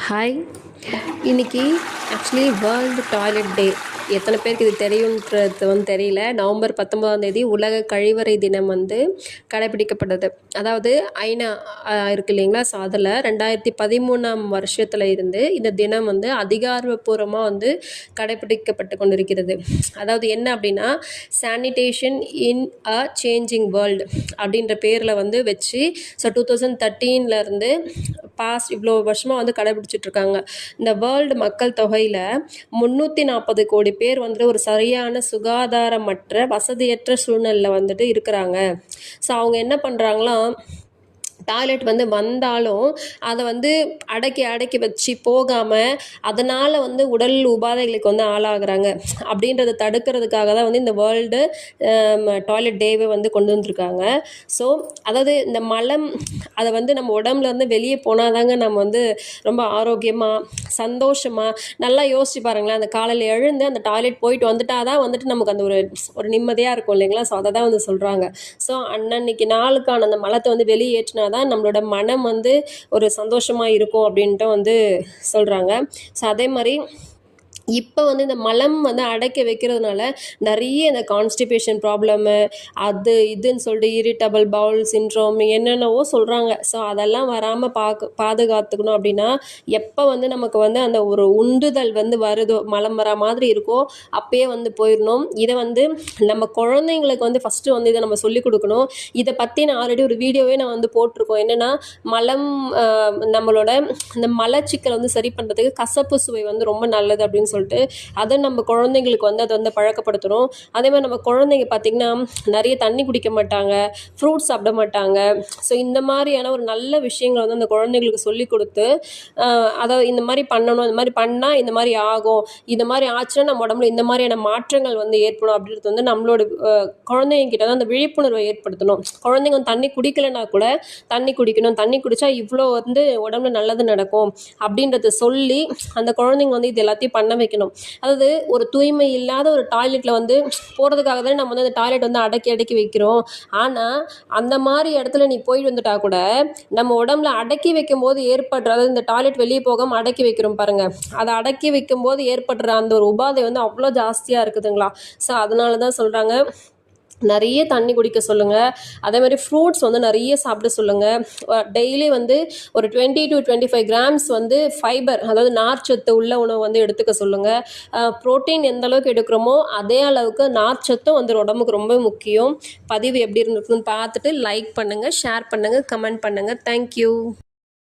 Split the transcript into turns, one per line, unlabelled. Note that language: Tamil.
ஹாய். இன்னைக்கு ஆக்சுவலி வேர்ல்டு டாய்லெட் டே. எத்தனை பேருக்கு இது தெரியுன்றது தெரியல. நவம்பர் 19 உலக கழிவறை தினம் கடைப்பிடிக்கப்படுது. அதாவது ஐநா இருக்கு இல்லைங்களா, ஸோ அதில் 2013 இருந்து இந்த தினம் அதிகாரப்பூர்வமாக கடைப்பிடிக்கப்பட்டு கொண்டிருக்கிறது. அதாவது என்ன அப்படின்னா, சானிடேஷன் இன் அ சேஞ்சிங் வேர்ல்டு அப்படின்ற பேரில் வச்சு ஸோ 2013 இருந்து பாஸ்ட் இவ்வளோ வருஷமாக கடைபிடிச்சிட்ருக்காங்க. இந்த வேர்ல்டு மக்கள் தொகையில் 340 கோடி பேர் ஒரு சரியான சுகாதாரமற்ற வசதியற்ற சூழ்நிலையில் இருக்கிறாங்க. ஸோ அவங்க என்ன பண்ணுறாங்களாம், டாய்லெட் வந்தாலும் அதை அடக்கி அடக்கி வச்சு போகாமல் அதனால் உடல் உபாதைகளுக்கு ஆளாகிறாங்க. அப்படின்றத தடுக்கிறதுக்காக தான் இந்த வேர்ல்டு டாய்லெட் டேவை கொண்டு வந்திருக்காங்க. ஸோ அதாவது இந்த மலம் அதை நம்ம உடம்புலேருந்து வெளியே போனால் தாங்க நம்ம ரொம்ப ஆரோக்கியமாக சந்தோஷமாக நல்லா யோசிச்சு பாருங்களேன். அந்த காலையில் எழுந்து அந்த டாய்லெட் போயிட்டு வந்துட்டால் தான் நமக்கு அந்த ஒரு நிம்மதியாக இருக்கும் இல்லைங்களா. ஸோ அதை தான் சொல்கிறாங்க. ஸோ அன்னன்னைக்கு நாளுக்கான அந்த மலத்தை வெளியேற்றினா தான் நம்மளோட மனம் ஒரு சந்தோஷமாக இருக்கும் அப்படின்ட்டு சொல்கிறாங்க. ஸோ அதே மாதிரி இப்போ இந்த மலம் அடைக்க வைக்கிறதுனால நிறைய இந்த கான்ஸ்டிபேஷன் ப்ராப்ளமு அது இதுன்னு சொல்லிட்டு இரிட்டபிள் பவுல் சின்ட்ரோம் என்னென்னவோ சொல்கிறாங்க. ஸோ அதெல்லாம் வராமல் பாதுகாத்துக்கணும் அப்படின்னா எப்போ நமக்கு அந்த ஒரு உந்துதல் வருதோ, மலம் வரா மாதிரி இருக்கோ அப்பயே போயிடணும். இதை நம்ம குழந்தைங்களுக்கு ஃபஸ்ட்டு இதை நம்ம சொல்லிக் கொடுக்கணும். இதை பற்றி நான் ஆல்ரெடி ஒரு வீடியோவே நான் போட்டிருக்கோம். என்னென்னா மலம் நம்மளோட இந்த மலச்சிக்கலை சரி பண்ணுறதுக்கு கசப்பு சுவை ரொம்ப நல்லது அப்படின்னு சொல்லிட்டு அதை நம்ம குழந்தைங்களுக்கு அதை பழக்கப்படுத்தணும். அதே மாதிரி நம்ம குழந்தைங்க பார்த்திங்கன்னா நிறைய தண்ணி குடிக்க மாட்டாங்க, ஃப்ரூட்ஸ் சாப்பிட மாட்டாங்க. ஸோ இந்த மாதிரியான ஒரு நல்ல விஷயங்களை அந்த குழந்தைங்களுக்கு சொல்லிக் கொடுத்து அதை இந்த மாதிரி பண்ணணும், இந்த மாதிரி பண்ணால் இந்த மாதிரி ஆகும், இந்த மாதிரி ஆச்சுன்னா நம்ம உடம்புல இந்த மாதிரியான மாற்றங்கள் ஏற்படும் அப்படின்றது நம்மளோட குழந்தைங்க கிட்ட அந்த விழிப்புணர்வை ஏற்படுத்தணும். குழந்தைங்க தண்ணி குடிக்கலைன்னா கூட தண்ணி குடிக்கணும், தண்ணி குடித்தா இவ்வளோ உடம்புல நல்லது நடக்கும் அப்படின்றத சொல்லி அந்த குழந்தைங்க இது எல்லாத்தையும் பண்ண வைக்கணும். அதாவது ஒரு தூய்மை இல்லாத ஒரு டாய்லெட்டில் போகிறதுக்காக தான் நம்ம அந்த டாய்லெட் அடக்கி அடக்கி வைக்கிறோம். ஆனால் அந்த மாதிரி இடத்துல நீ போயிட்டு வந்துட்டா கூட நம்ம உடம்புல அடக்கி வைக்கும் போது ஏற்படுற, அதாவது இந்த டாய்லெட் வெளியே போகாமல் அடக்கி வைக்கிறோம் பாருங்கள், அதை அடக்கி வைக்கும் போது ஏற்படுற அந்த ஒரு உபாதை அவ்வளோ ஜாஸ்தியாக இருக்குதுங்களா. ஸோ அதனால தான் சொல்கிறாங்க நிறைய தண்ணி குடிக்க சொல்லுங்கள். அதே மாதிரி ஃப்ரூட்ஸ் நிறைய சாப்பிட சொல்லுங்கள். டெய்லி ஒரு 20 to 25 கிராம்ஸ் ஃபைபர், அதாவது நார்ச்சத்து உள்ள உணவு எடுத்துக்க சொல்லுங்கள். ப்ரோட்டீன் எந்த அளவுக்கு எடுக்கிறோமோ அதே அளவுக்கு நார்ச்சத்தும் உடம்புக்கு ரொம்ப முக்கியம். பதிவு எப்படி இருந்திருக்குன்னு பார்த்துட்டு லைக் பண்ணுங்கள், ஷேர் பண்ணுங்கள், கமெண்ட் பண்ணுங்கள். தேங்க்யூ.